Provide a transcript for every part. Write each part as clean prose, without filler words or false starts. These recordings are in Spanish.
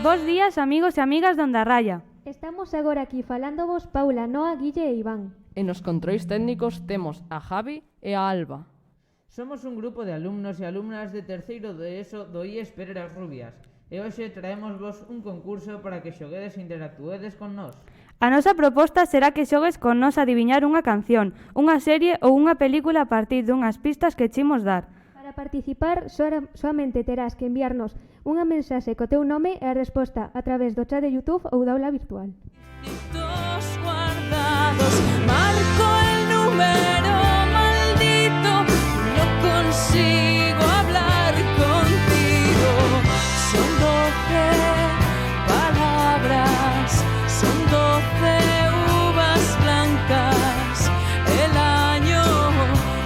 Bos días, amigos e amigas de Onda Raya. Estamos agora aquí falándovos Paula, Noa, Guille e Iván. E nos controis técnicos temos a Javi e a Alba. Somos un grupo de alumnos e alumnas de terceiro de ESO do IES Pereras Rubias e hoxe traémosvos un concurso para que xoguedes e interactuedes con nós. A nosa proposta será que xogues con nós a adiviñar unha canción, unha serie ou unha película a partir dunhas pistas que chimos dar. Para participar, soamente terás que enviarnos unha mensaxe co teu nome e a resposta a través do chat de YouTube ou da aula virtual. Guardados, marco el número maldito, no consigo hablar contigo. Son 12 palabras, son 12 uvas blancas, el año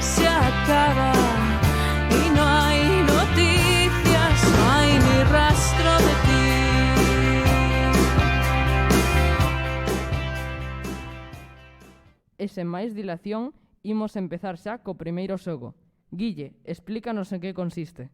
se acaba y no hay noticias, no hay ni rastro de ti. E sen máis dilación, imos empezar xa co primeiro xogo. Guille, explícanos en que consiste.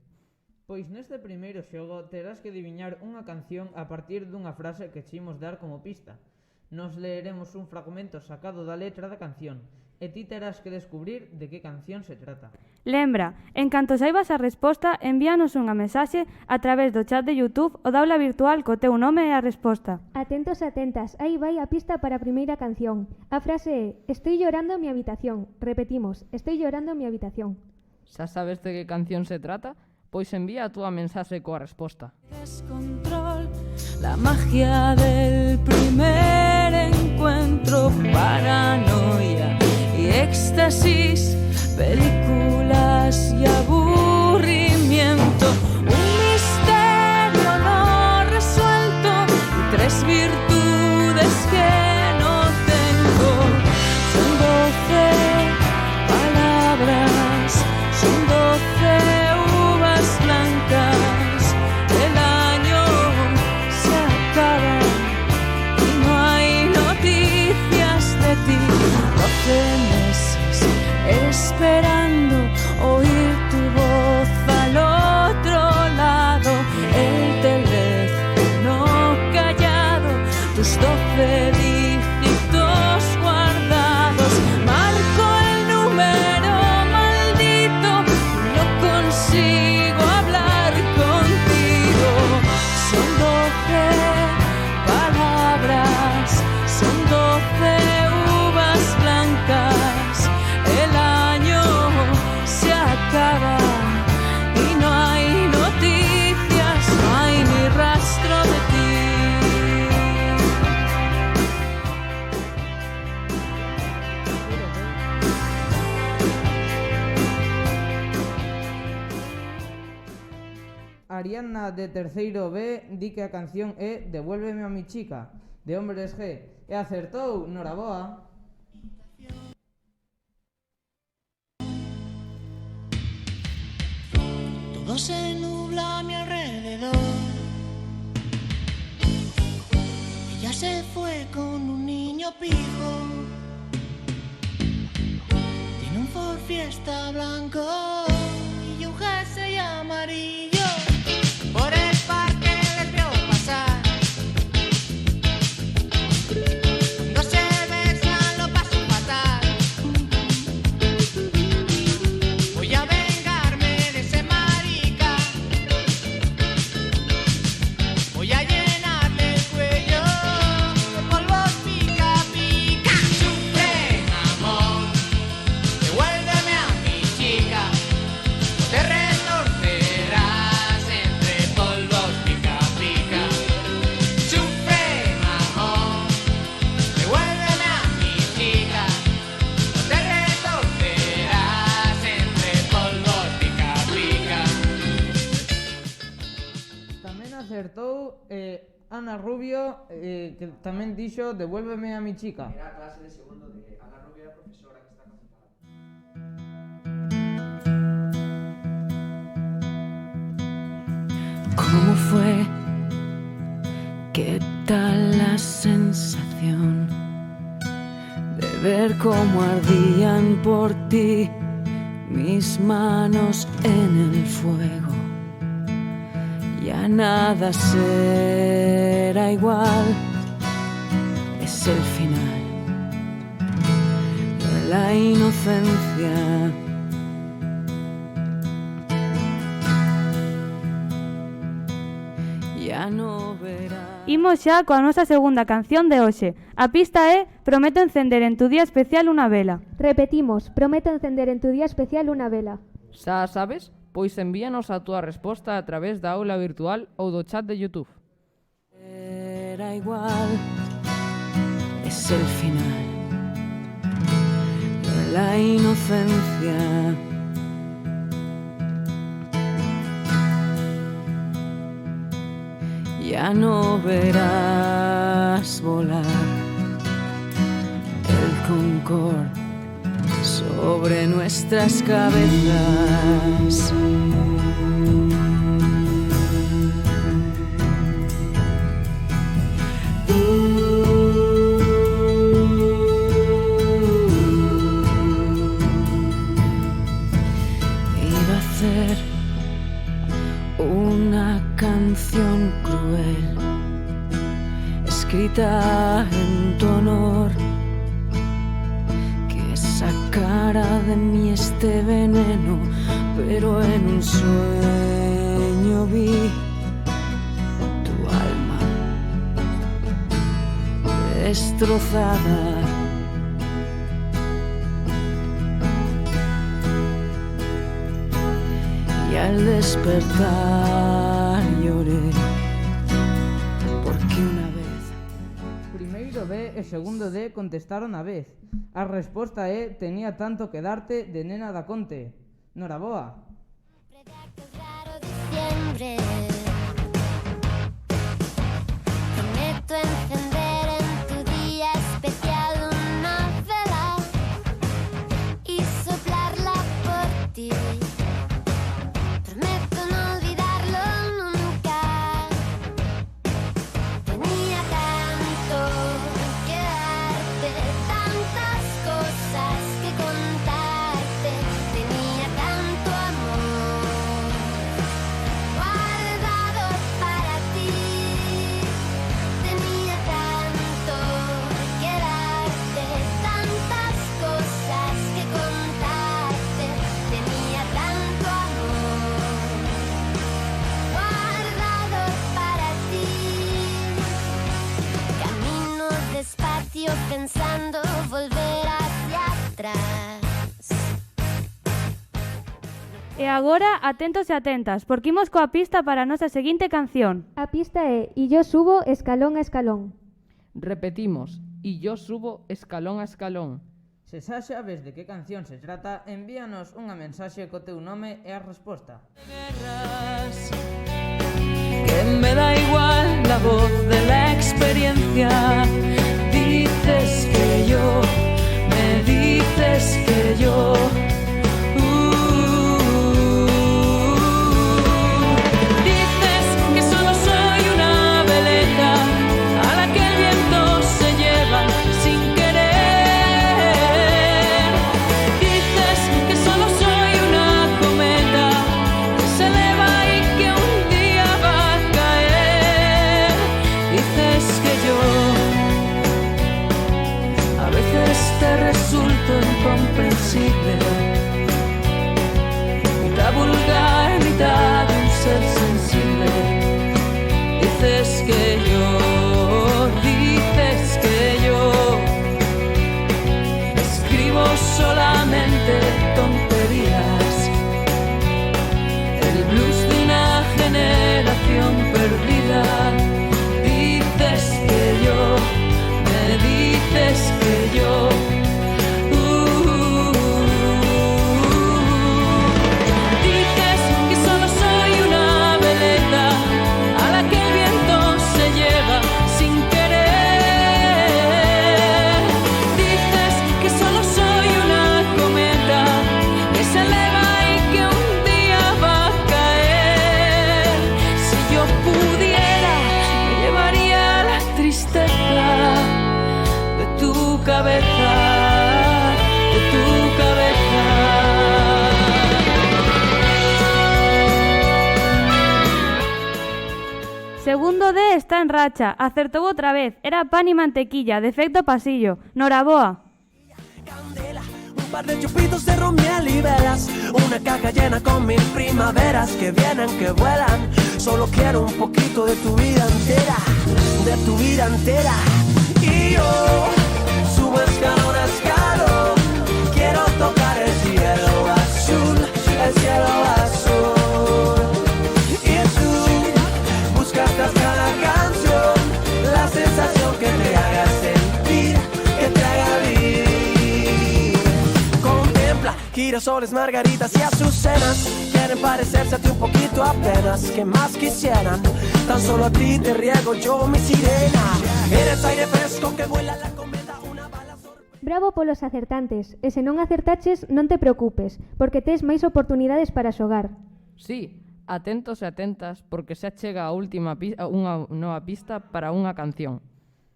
Pois neste primeiro xogo terás que adiviñar unha canción a partir dunha frase que chimos dar como pista. Nos leeremos un fragmento sacado da letra da canción e ti terás que descubrir de que canción se trata. Lembra, en canto saibas a resposta, envíanos unha mensaxe a través do chat de YouTube ou da aula virtual co teu nome e a resposta. Atentos, atentas, aí vai a pista para a primeira canción. A frase é: estoy llorando en mi habitación. Repetimos, estoy llorando en mi habitación. Xa sabes de que canción se trata? Pois envía a túa mensaxe coa resposta. Descontrol, la magia del primer encuentro, paranoia y éxtasis, películas y aburrimiento, un misterio no resuelto y tres virtudes que no tengo. Son 12 palabras, son 12 uvas blancas, el año se acaba y no hay noticias de ti. 12 meses esperando oír tu voz al otro lado, el teléfono callado, tus 12 dígitos guardados. Marco el número maldito, no consigo hablar contigo. Son 12 palabras, son 12 uvas blancas, el año se acaba y no hay noticias, no hay ni rastro de ti. Ariadna de terceiro B di que a canción é Devuélveme a mi chica, de Hombres G, e acertou, noraboa. Todo se nubla a mi alrededor. Ella se fue con un niño pijo. Tiene un Ford Fiesta blanco y un jersey amarillo. Por el parque les vio pasar. Cuando se besan lo paso fatal. Voy a vengarme de ese marica. Voy a llenarle el cuello de polvos pica pica. Sufre, amor, devuélveme a mi chica. Te retorcerás entre polvos pica pica. Sufre, amor, devuélveme a mi chica. Te retorcerás entre polvos pica pica. Tamén acertou Ana Rubio, que tamén dixo Devuélveme a mi chica. Era a clase de segundo de Ana Rubio, a profesora que está capacitada. ¿Cómo fue? ¿Qué tal la sensación de ver cómo ardían por ti mis manos en el fuego? Y Ya nada será igual, es el final de la inocencia. Ya no verás. Imos xa coa nosa segunda canción de hoxe. A pista é Prometo encender en tu día especial unha vela. Repetimos, prometo encender en tu día especial una vela. Xa sabes? Pois envíanos a túa resposta a través da aula virtual ou do chat de YouTube. Era igual, es el final de la inocencia. Ya no verás volar el Concorde sobre nuestras cabezas. Iba a hacer una canción cruel, escrita en tu honor, que sacara de mí este veneno, pero en un sueño vi tu alma destrozada. Y al despertar lloré, porque una vez Primeiro B e segundo D contestaron a vez. A resposta é Tenía tanto que darte de Nena da Conte. Noraboa. Diciembre. Prometo encender en tu día especial una vela y soplarla por ti. Prometo no olvidarlo nunca. Tenía tanto que darte, tantas cosas que contarte. Tenía tanto amor guardado para ti. Tenía tanto que darte, tantas cosas que contarte. Tenía tanto amor guardado para ti. Camino despacio pensando volver hacia atrás. E agora, atentos e atentas, porque imos coa pista para a nosa seguinte canción. A pista é Y yo subo escalón a escalón. Repetimos, y yo subo escalón a escalón. Se xa sabes de que canción se trata, envíanos unha mensaxe co teu nome e a resposta. guerras, que me da igual la voz de la experiencia. Dices que yo, me dices que yo. Dices que solo soy una veleta a la que el viento se lleva sin querer. Dices que solo soy una cometa que se eleva y que un día va a caer. Dices que yo Segundo D está en racha. Acertou outra vez. Era pan y mantequilla, de efecto pasillo. Noraboa. Candela, un par de chupitos de ron, miel y velas, una caja llena con 1000 primaveras que vienen, que vuelan. Solo quiero un poquito de tu vida entera, de tu vida entera. Y yo subo escalón a escalón, quiero tocar el cielo azul, el cielo azul. Y tú buscas tras cada canción la sensación que te haga sentir, que te haga vivir. Contempla girasoles, margaritas y azucenas, quieren parecerse a ti un poquito apenas. Que más quisieran, tan solo a ti te riego yo mi sirena. Eres aire fresco que vuela la cometa, una bala sorpresa. Bravo polos acertantes, e se non acertaches non te preocupes, porque tes máis oportunidades para xogar. Sí, atentos e atentas porque xa chega a última unha nova pista para unha canción.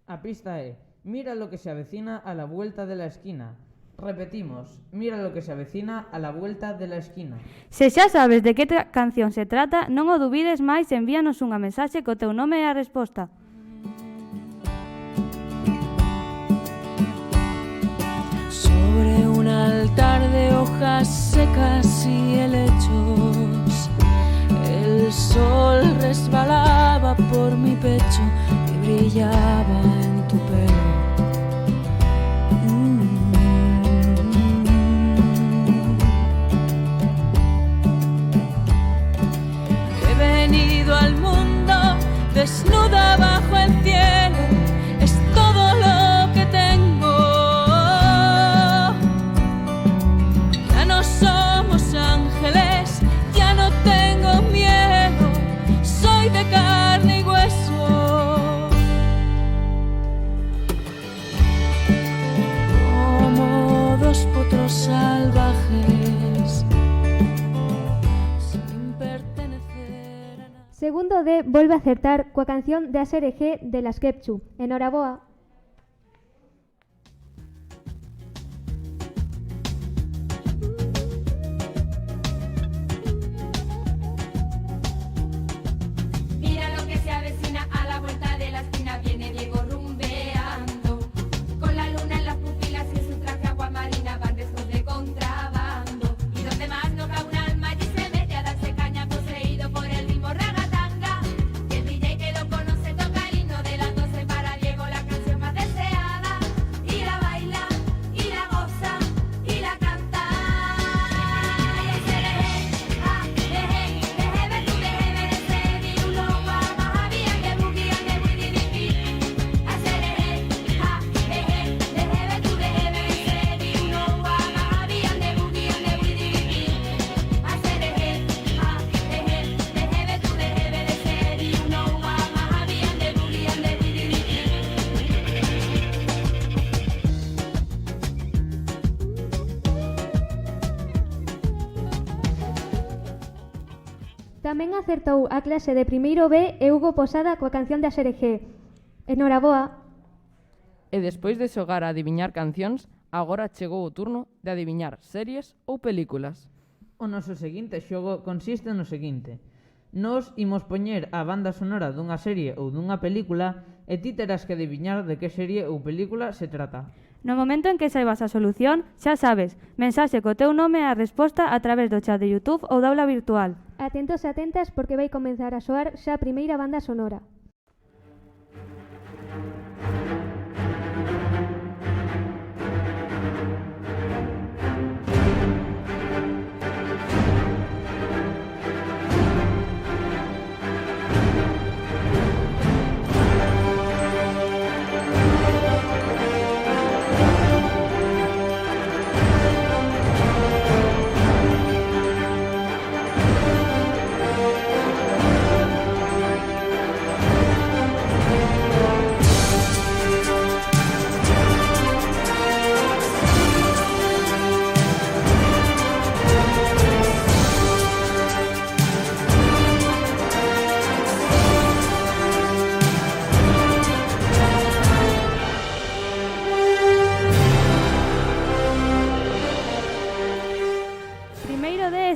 A pista é: mira lo que se avecina a la vuelta de la esquina. Repetimos: mira lo que se avecina a la vuelta de la esquina. Se xa sabes de que canción se trata, non o dubides máis e envíanos unha mensaxe co teu nome e a resposta. Sobre un altar de hojas secas y helechos, el sol resbalaba por mi pecho y brillaba en tu pelo. He venido al mundo desnuda bajo el cielo, es todo lo que tengo. Ya no somos ángeles, ya no tengo miedo, soy de carne y hueso. Como dos potros salvajes, sin pertenecer a nada. Segundo D volve a acertar coa canción de ASRG de Las Kepchu. Enhoraboa. Mira lo que se avecina a la vuelta de la esquina, viene Diego rumbeando, con la luna en las pupilas y en su traje aguamarina van restos de contrabando. Y donde más no cabe un alma allí se mete a darse caña, poseído por el ritmo ragatanga. Y el DJ que lo conoce toca el himno de las 12 para Diego, la canción más deseada. Y la baila, y la goza, y la canta. Y el cereje, ah, deje, deje ver tu deje ver ese di uno guama, había que boogie and the boogie di. A cereje, ah, deje, deje ver tu deje ver ese di uno guama, había que boogie and the boogie di. A cereje, ah, deje, deje ver tu deje ver ese di uno guama, había que boogie and the boogie di. Tamén acertou a clase de primeiro B e Hugo Posada coa canción de ASRG. Enhoraboa. E despois de xogar a adiviñar cancións, agora chegou o turno de adiviñar series ou películas. O noso seguinte xogo consiste no seguinte: nos imos poñer a banda sonora dunha serie ou dunha película e ti terás que adiviñar de que serie ou película se trata. No momento en que saibas a solución, xa sabes, mensaxe co teu nome e a resposta a través do chat de YouTube ou da aula virtual. Atentos e atentas porque vai comenzar a soar xa a primeira banda sonora.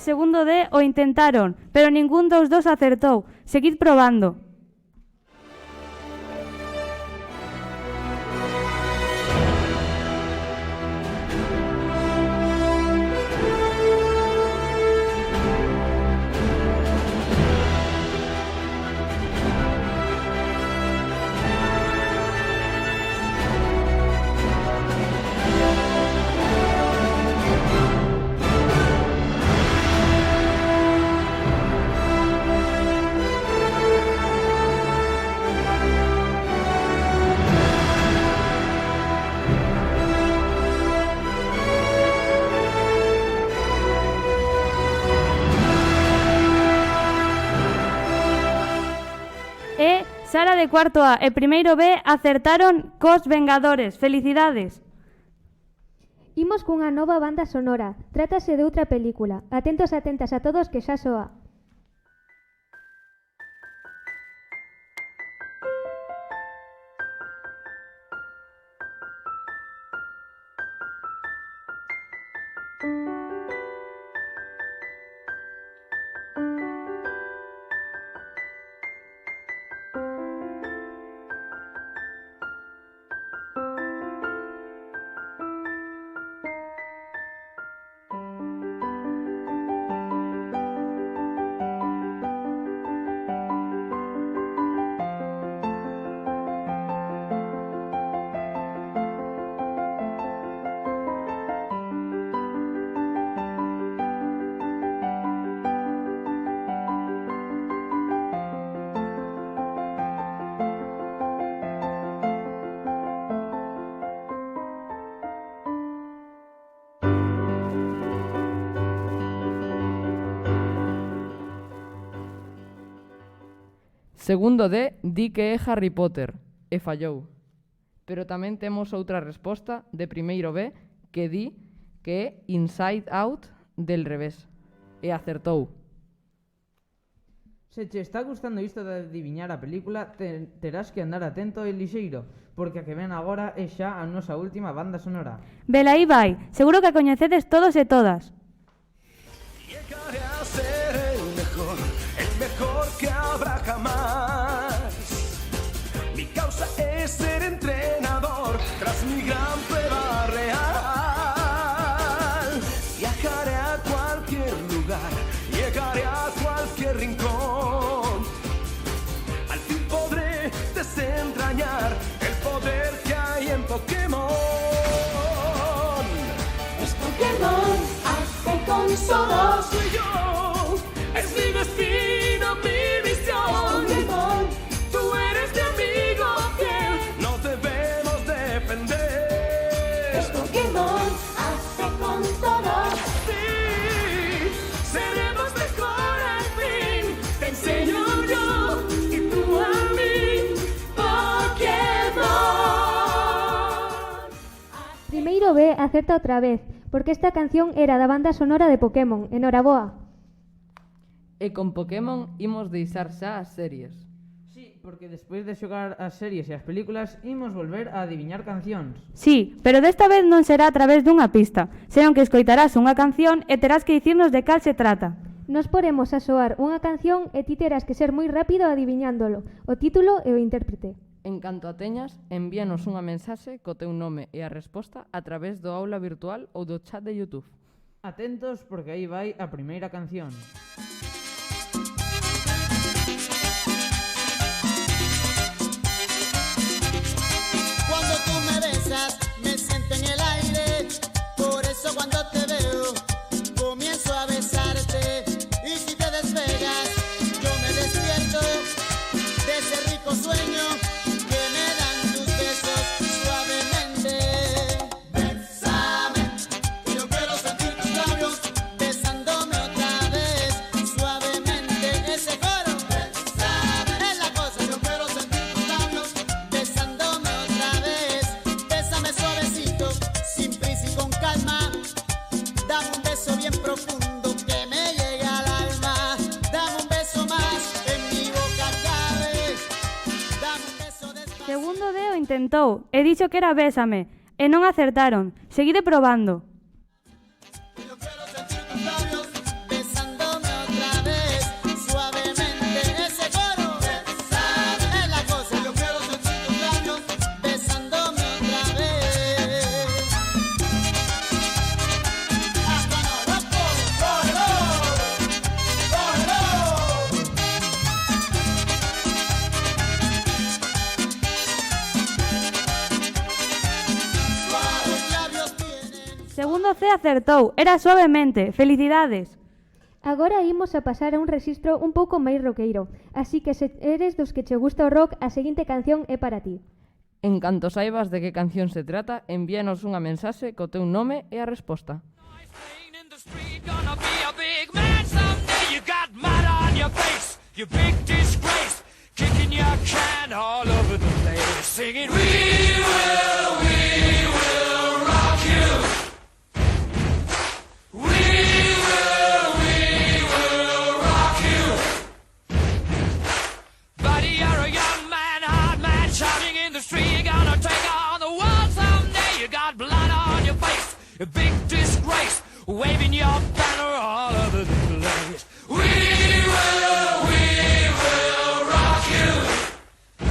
Segundo D o intentaron, pero ningún dos acertou. Seguid probando. Sara de cuarto A e primeiro B acertaron cos Vengadores. Felicidades. Imos cunha nova banda sonora. Trátase de outra película. Atentos e atentas a todos que xa soa. Segundo D di que é Harry Potter e fallou. Pero tamén temos outra resposta de primeiro B que di que é Inside Out del revés e acertou. Se che está gustando isto de adiviñar a película, terás que andar atento e lixeiro, porque a que ven agora é xa a nosa última banda sonora. Velaí vai, seguro que a coñecedes todos e todas. Llegaré a ser el mejor que habrá jamás. Mi causa es ser entrenador tras mi gran prueba real. Viajaré a cualquier lugar, llegaré a cualquier rincón. Al fin podré desentrañar el poder que hay en Pokémon. Es Pokémon, hazte con todos. Soy yo, es mi destino, mi misión. Pokémon, Tú eres mi amigo fiel, nos debemos defender. es Pokémon, hazte con todos. Sí, seremos mejor al fin. Te enseño yo y tú a mí, Pokémon. Primeiro B acerta outra vez, porque esta canción era da banda sonora de Pokémon. Enhoraboa. E con Pokémon imos deixar xa as series. Sí, porque despois de xogar as series e as películas, imos volver a adiviñar cancións. Sí, pero desta vez non será a través dunha pista, senón que escoitarás unha canción e terás que dicirnos de cal se trata. Nos poremos a soar unha canción e ti terás que ser moi rápido adiviñándolo, o título e o intérprete. En canto a teñas, envíanos unha mensaxe co teu nome e a resposta a través do aula virtual ou do chat de YouTube. Atentos porque aí vai a primeira canción. Cuando tú me besas, me siento en el aire. Por eso cuando te veo, comienzo a besarte. Y si te despegas, yo me despierto de ese rico sueño que me dan tus besos suavemente. Bésame, yo quiero sentir tus labios besándome otra vez suavemente. Ese coro, bésame, es la cosa. Yo quiero sentir tus labios besándome otra vez. Bésame suavecito, sin prisa y con calma. Dame un beso bien profundo que me llega al alma. Dame un beso más, en mi boca cabe. Dame un beso despacito. Segundo D o intentou e dixo que era Bésame e non acertaron. Seguide probando. Yo quiero sentir tus labios besándome otra vez suavemente. Ese coro, bésame, es la cosa. Yo quiero sentir tus labios besándome otra vez. Hasta no, loco, cógelo, cógelo. Suaves labios tienen. Segundo C acertou, era Suavemente. Felicidades. Agora imos a pasar a un rexistro un pouco máis roqueiro, así que se eres dos que che gusta o rock, a seguinte canción é para ti. En canto saibas de que canción se trata, envíanos unha mensaxe co teu nome e a resposta. In the street, gonna be a big man someday. You got mud on your face, you big disgrace, kicking your can and all over the place, singing, we will rock you. We will rock you. Buddy, you're a young man, hard man, shouting in the street. You're gonna take on the world someday. You got blood on your face, a big disgrace, waving your banner all over the place. We will rock you.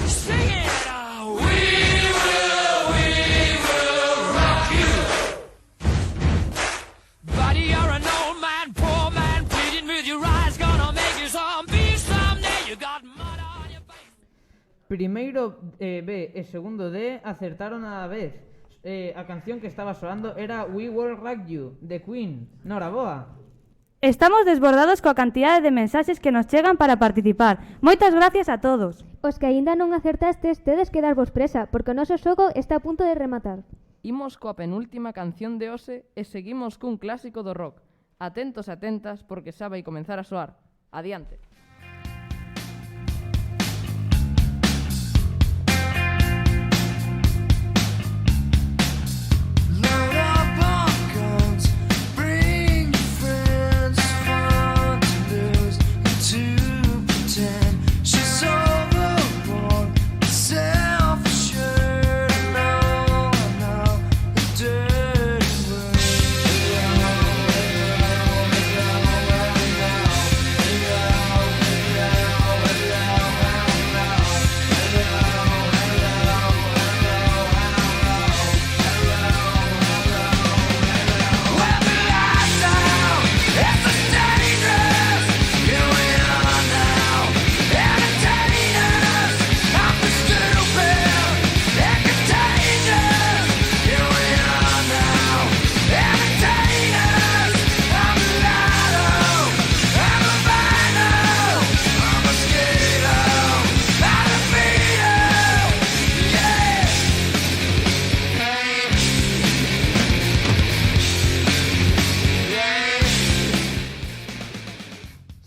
Sing it out. We will rock you. Buddy, you're an old man, poor man, pleading with your eyes, gonna make you zombie someday. You got mud on your face. Primeiro B e segundo D acertaron a vez. A canción que estaba soando era We Will Rock You, de Queen. Noraboa. Estamos desbordados coa cantidade de mensaxes que nos chegan para participar. Moitas gracias a todos. Os que aínda non acertastes tedes que darvos presa, porque o noso xogo está a punto de rematar. Imos coa penúltima canción de hoxe e seguimos cun clásico do rock. Atentos e atentas porque xa vai comenzar a soar. Adiante.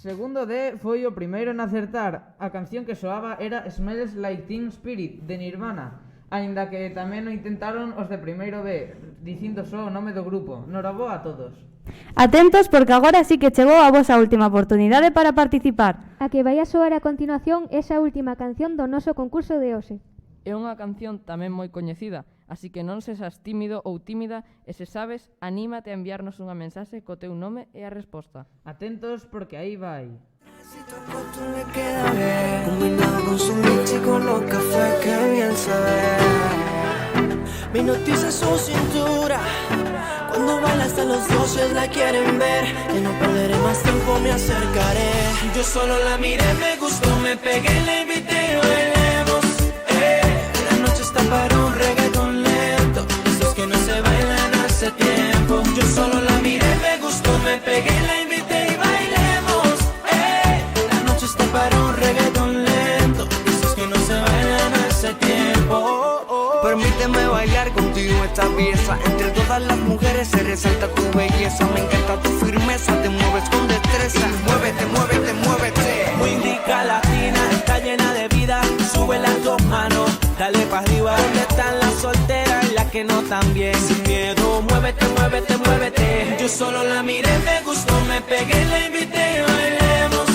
Segundo D foi o primeiro en acertar. A canción que soaba era Smells Like Teen Spirit, de Nirvana. Aínda que tamén o intentaron os de primeiro B, dicindo só o nome do grupo. Noraboa a todos. Atentos porque agora sí que chegou a vosa última oportunidade para participar. A que vai a soar a continuación esa última canción do noso concurso de hoxe. É unha canción tamén moi coñecida, así que non sexas tímido ou tímida e se sabes, anímate a enviarnos unha mensaxe co teu nome e a resposta. Atentos porque aí vai. Combinado con su leche y con los cafés que bien sabe. Me hipnotiza su cintura. Cuando baila hasta los dioses la quieren ver. Que no perderé más tiempo, me acercaré. Yo solo la miré, me gustó, me pegué, la invité y bailemos. La noche está para un reggaetón lento. Esos que no se bailan hace tiempo. Yo solo la miré, me gustó, me pegué, la invité y bailemos. La noche está para un reggaetón lento. Esos que no se bailan hace tiempo. Permíteme bailar contigo esta pieza. Entre todas las mujeres se resalta tu belleza. Me encanta tu firmeza, te mueves con destreza. Y muévete, muévete, muévete. Muy rica latina, está llena de vida. Sube las dos manos, dale pa' arriba. ¿Dónde están las solteras y las que no tan bien? Sin miedo, muévete, muévete, muévete. Yo solo la miré, me gustó, me pegué, la invité y bailemos.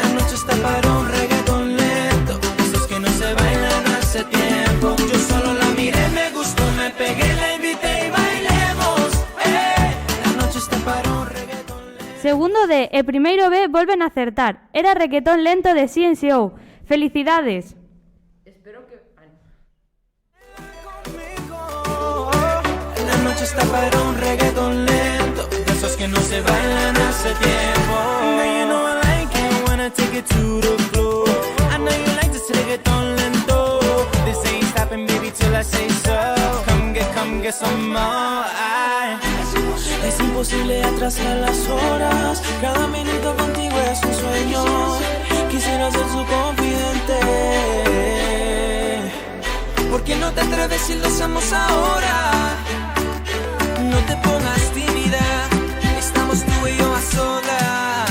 La noche está para un reggaetón lento. Esos que no se bailan hace tiempo. Yo solo la miré, me gustó, me pegué, la invité y bailemos. La noche está para un reggaetón lento. Segundo D e primeiro B volven a acertar. Era Reggaetón Lento de CNCO. Felicidades. Espero que... La noche está para un reggaetón lento. De esos que no se bailan hace tiempo. Now you know I like it when I take it to the floor. I know you like this reggaetón lento. This ain't stopping, baby, till I say so. Come get some more. Es imposible atrasar las horas. Cada minuto contigo es un sueño. Quisiera ser su confidente. ¿Por qué no te atreves y lo hacemos ahora? No te pongas tímida. Estamos tú y yo a solas.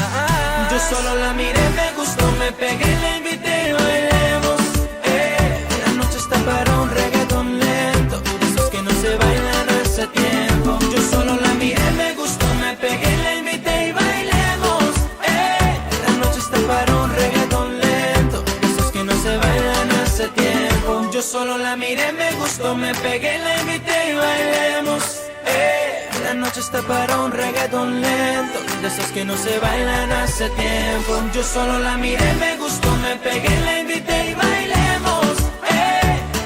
Yo solo la miré, me gustó, me pegué, la invité y bailemos. hace tiempo. Yo solo la miré, me gustó, me pegué, la invité y bailemos. La noche está para un reggaetón lento, de esos que no se bailan hace tiempo. Yo solo la miré, me gustó, me pegué, la invité y bailemos.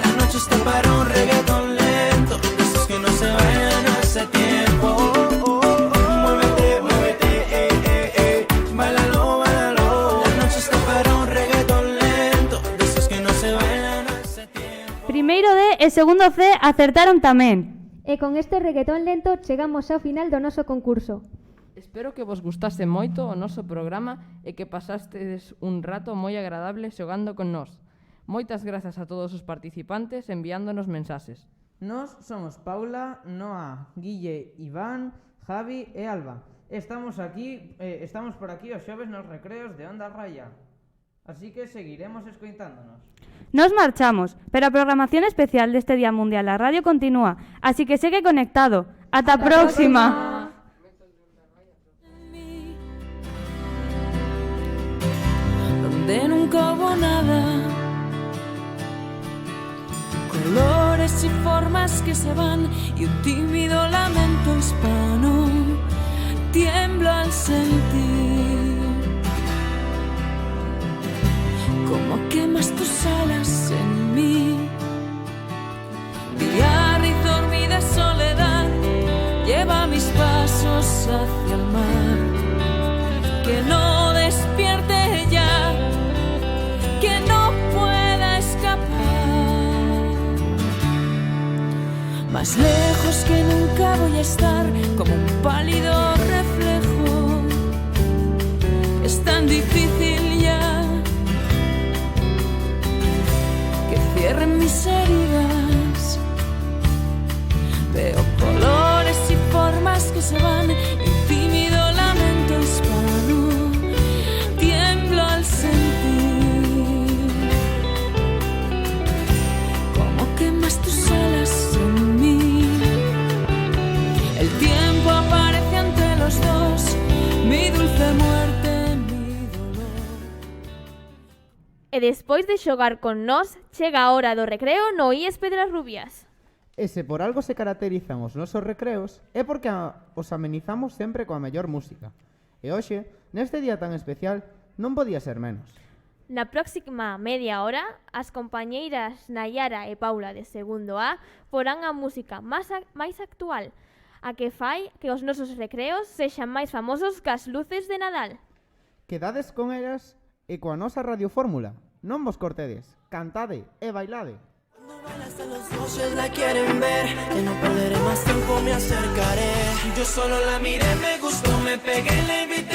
La noche está para un reggaetón lento, de esos que no se bailan hace tiempo. Muévete, muévete, bailalo, bailalo. La noche está para un reggaetón lento, de esos que no se bailan hace tiempo. Primeiro D e segundo C acertaron tamén. E con este reggaetón lento chegamos ao final do noso concurso. Espero que vos gustase moito o noso programa e que pasastes un rato moi agradable xogando con nós. Moitas grazas a todos os participantes enviándonos mensaxes. Nós somos Paula, Noa, Guille, Iván, Javi e Alba. Estamos por aquí os xoves nos recreos de Onda Raya. Así que seguiremos escoitándonos. Nos marchamos, pero a programación especial deste Día Mundial da Radio continúa, así que segue conectado. Ata a próxima. Donde nunca hubo nada, colores y formas que se van y un tímido lamento hispano tiemblo al sentir cómo quemas tus alas en mí. Día y de soledad lleva mis pasos hacia el mar. Que no despierte ya, que no pueda escapar. Más lejos que nunca voy a estar, como un pálido reflejo. Es tan difícil ya que cierren mis heridas. Veo colores y formas que se van, y un tímido lamento hispano tiemblo al sentir cómo quemas tus alas en mí. El tiempo aparece ante los dos, mi dulce muerte, mi dolor. E despois de xogar con nós, chega a hora do recreo no IES Pedras Rubias. E se por algo se caracterizan os nosos recreos é porque os amenizamos sempre coa mellor música. E hoxe, neste día tan especial, non podía ser menos. Na próxima media hora, as compañeiras Nayara e Paula de segundo A porán a música máis actual, a que fai que os nosos recreos sexan máis famosos que as luces de Nadal. Quedades con elas e coa nosa radiofórmula. Non vos cortedes, cantade e bailade. Hasta los noches la quieren ver, que no perderé más tiempo, me acercaré. Yo solo la miré, me gustó, me pegué, le invité.